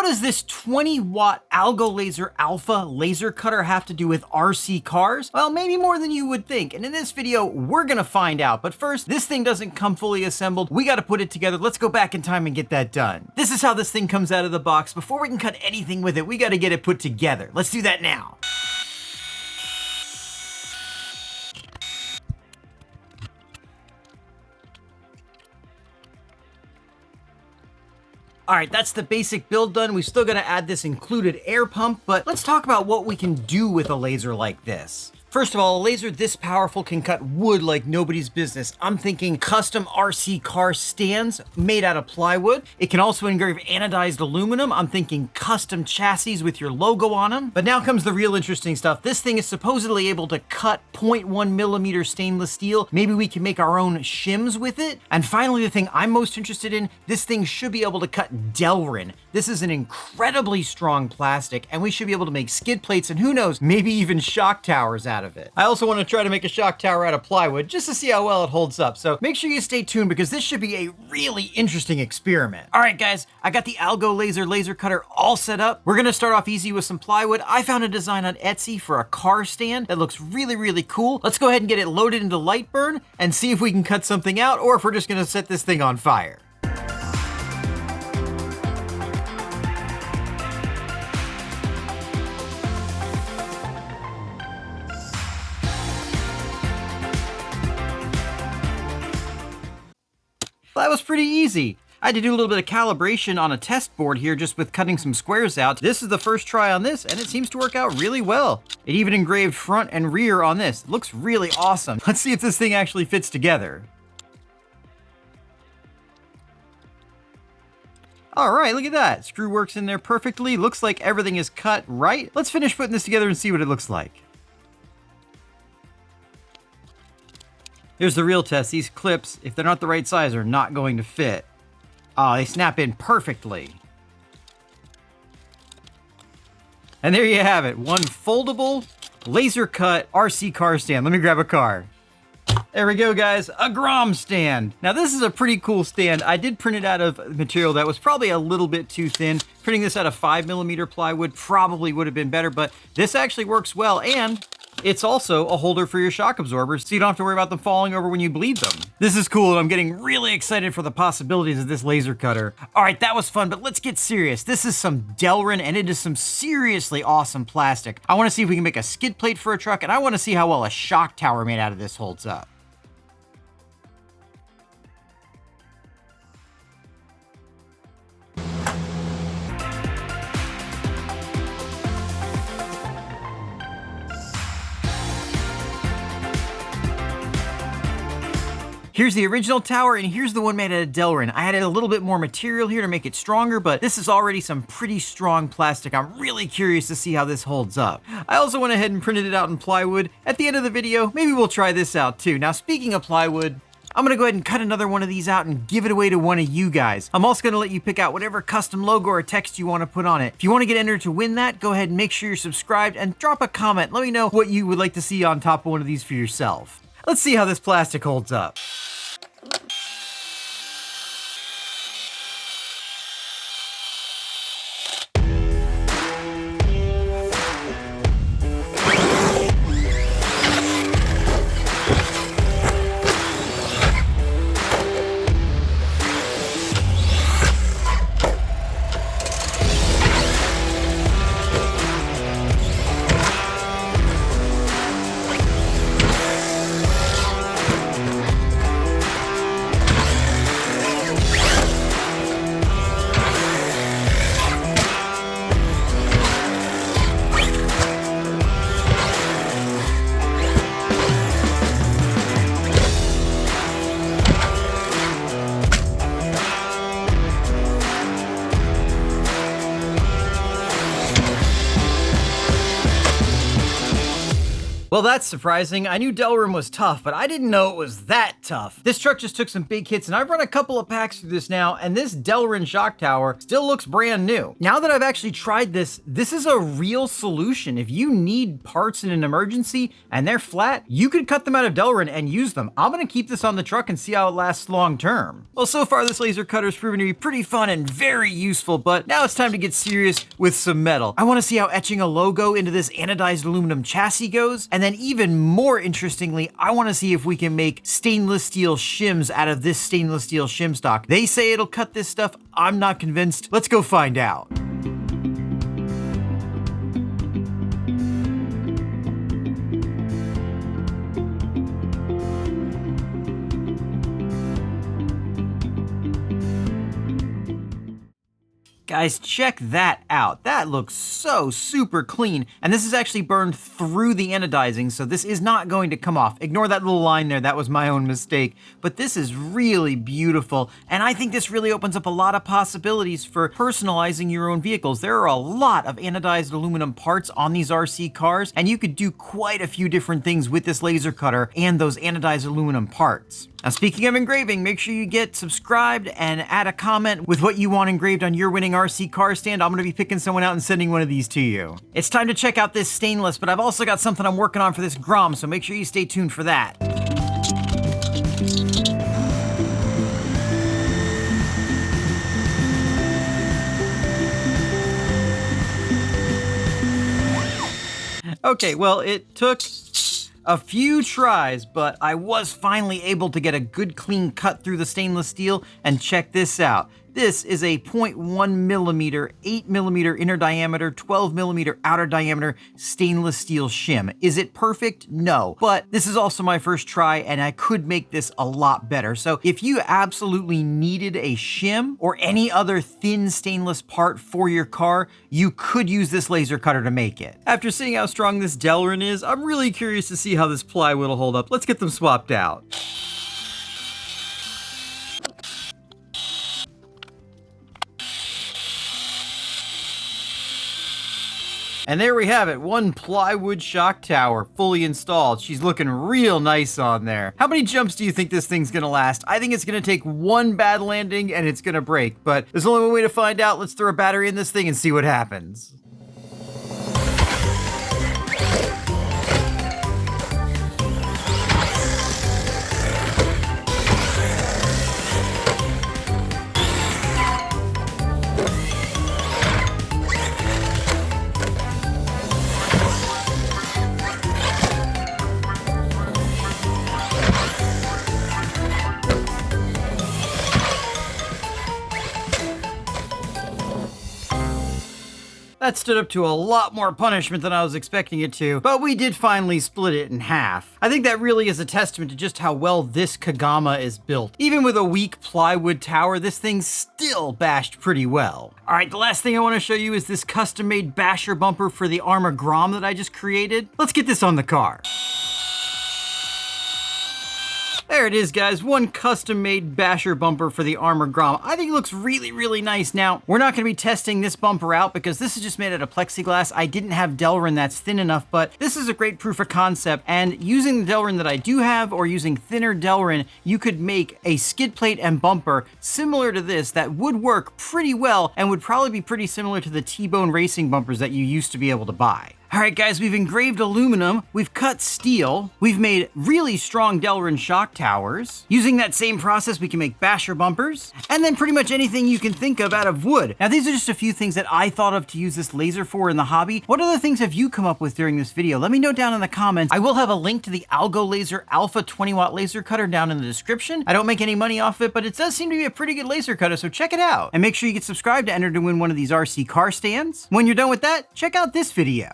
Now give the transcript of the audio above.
what does this 20-watt Algolaser Alpha laser cutter have to do with RC cars? Well, maybe more than you would think, and in this video, we're gonna find out. But first, this thing doesn't come fully assembled. We gotta put it together. Let's go back in time and get that done. This is how this thing comes out of the box. Before we can cut anything with it, we gotta get it put together. Let's do that now. All right, that's the basic build done. We still gotta add this included air pump, but let's talk about what we can do with a laser like this. First of all, a laser this powerful can cut wood like nobody's business. I'm thinking custom RC car stands made out of plywood. It can also engrave anodized aluminum. I'm thinking custom chassis with your logo on them. But now comes the real interesting stuff. This thing is supposedly able to cut 0.1 millimeter stainless steel. Maybe we can make our own shims with it. And finally, the thing I'm most interested in, this thing should be able to cut Delrin. This is an incredibly strong plastic, and we should be able to make skid plates and who knows, maybe even shock towers out of it. I also want to try to make a shock tower out of plywood just to see how well it holds up. So make sure you stay tuned because this should be a really interesting experiment. All right, guys, I got the Algolaser laser cutter all set up. We're going to start off easy with some plywood. I found a design on Etsy for a car stand that looks really, really cool. Let's go ahead and get it loaded into Lightburn and see if we can cut something out or if we're just going to set this thing on fire. Well, that was pretty easy. I had to do a little bit of calibration on a test board here just with cutting some squares out. This is the first try on this and it seems to work out really well. It even engraved front and rear on this. It looks really awesome. Let's see if this thing actually fits together. All right, look at that. Screw works in there perfectly. Looks like everything is cut right. Let's finish putting this together and see what it looks like. Here's the real test. These clips, if they're not the right size, are not going to fit. Oh, they snap in perfectly. And there you have it. One foldable, laser cut RC car stand. Let me grab a car. There we go, guys. A Grom stand. Now, this is a pretty cool stand. I did print it out of material that was probably a little bit too thin. Printing this out of 5mm plywood probably would have been better, but this actually works well, and it's also a holder for your shock absorbers, so you don't have to worry about them falling over when you bleed them. This is cool, and I'm getting really excited for the possibilities of this laser cutter. All right, that was fun, but let's get serious. This is some Delrin, and it is some seriously awesome plastic. I want to see if we can make a skid plate for a truck, and I want to see how well a shock tower made out of this holds up. Here's the original tower, and here's the one made out of Delrin. I added a little bit more material here to make it stronger, but this is already some pretty strong plastic. I'm really curious to see how this holds up. I also went ahead and printed it out in plywood. At the end of the video, maybe we'll try this out too. Now, speaking of plywood, I'm gonna go ahead and cut another one of these out and give it away to one of you guys. I'm also gonna let you pick out whatever custom logo or text you wanna put on it. If you wanna get entered to win that, go ahead and make sure you're subscribed and drop a comment. Let me know what you would like to see on top of one of these for yourself. Let's see how this plastic holds up. Well, that's surprising. I knew Delrin was tough, but I didn't know it was that tough. This truck just took some big hits, and I've run a couple of packs through this now, and this Delrin shock tower still looks brand new. Now that I've actually tried this, this is a real solution. If you need parts in an emergency and they're flat, you could cut them out of Delrin and use them. I'm gonna keep this on the truck and see how it lasts long term. Well, so far this laser cutter's proven to be pretty fun and very useful, but now it's time to get serious with some metal. I wanna see how etching a logo into this anodized aluminum chassis goes, and then even more interestingly, I wanna see if we can make stainless steel shims out of this stainless steel shim stock. They say it'll cut this stuff. I'm not convinced. Let's go find out. Guys, check that out. That looks so super clean. And this is actually burned through the anodizing, so this is not going to come off. Ignore that little line there, that was my own mistake. But this is really beautiful, and I think this really opens up a lot of possibilities for personalizing your own vehicles. There are a lot of anodized aluminum parts on these RC cars, and you could do quite a few different things with this laser cutter and those anodized aluminum parts. Now, speaking of engraving, make sure you get subscribed and add a comment with what you want engraved on your winning RC car stand. I'm gonna be picking someone out and sending one of these to you. It's time to check out this stainless, but I've also got something I'm working on for this Grom, so make sure you stay tuned for that. Okay, well, it took a few tries, but I was finally able to get a good clean cut through the stainless steel, and check this out. This is a 0.1 millimeter, 8 millimeter inner diameter, 12 millimeter outer diameter stainless steel shim. Is it perfect? No, but this is also my first try and I could make this a lot better. So if you absolutely needed a shim or any other thin stainless part for your car, you could use this laser cutter to make it. After seeing how strong this Delrin is, I'm really curious to see how this plywood will hold up. Let's get them swapped out. And there we have it, one plywood shock tower fully installed. She's looking real nice on there. How many jumps do you think this thing's gonna last? I think it's gonna take one bad landing and it's gonna break, but there's only one way to find out. Let's throw a battery in this thing and see what happens. That stood up to a lot more punishment than I was expecting it to, but we did finally split it in half. I think that really is a testament to just how well this Kagama is built. Even with a weak plywood tower, this thing still bashed pretty well. All right, the last thing I want to show you is this custom-made basher bumper for the Arrma Grom that I just created. Let's get this on the car. There it is, guys, one custom-made basher bumper for the Arrma Grom. I think it looks really, really nice. Now, we're not gonna be testing this bumper out because this is just made out of plexiglass. I didn't have Delrin that's thin enough, but this is a great proof of concept, and using the Delrin that I do have or using thinner Delrin, you could make a skid plate and bumper similar to this that would work pretty well and would probably be pretty similar to the T-Bone racing bumpers that you used to be able to buy. All right, guys, we've engraved aluminum, we've cut steel, we've made really strong Delrin shock towers. Using that same process, we can make basher bumpers, and then pretty much anything you can think of out of wood. Now, these are just a few things that I thought of to use this laser for in the hobby. What other things have you come up with during this video? Let me know down in the comments. I will have a link to the Algolaser Alpha 20-watt laser cutter down in the description. I don't make any money off it, but it does seem to be a pretty good laser cutter, so check it out. And make sure you get subscribed to enter to win one of these RC car stands. When you're done with that, check out this video.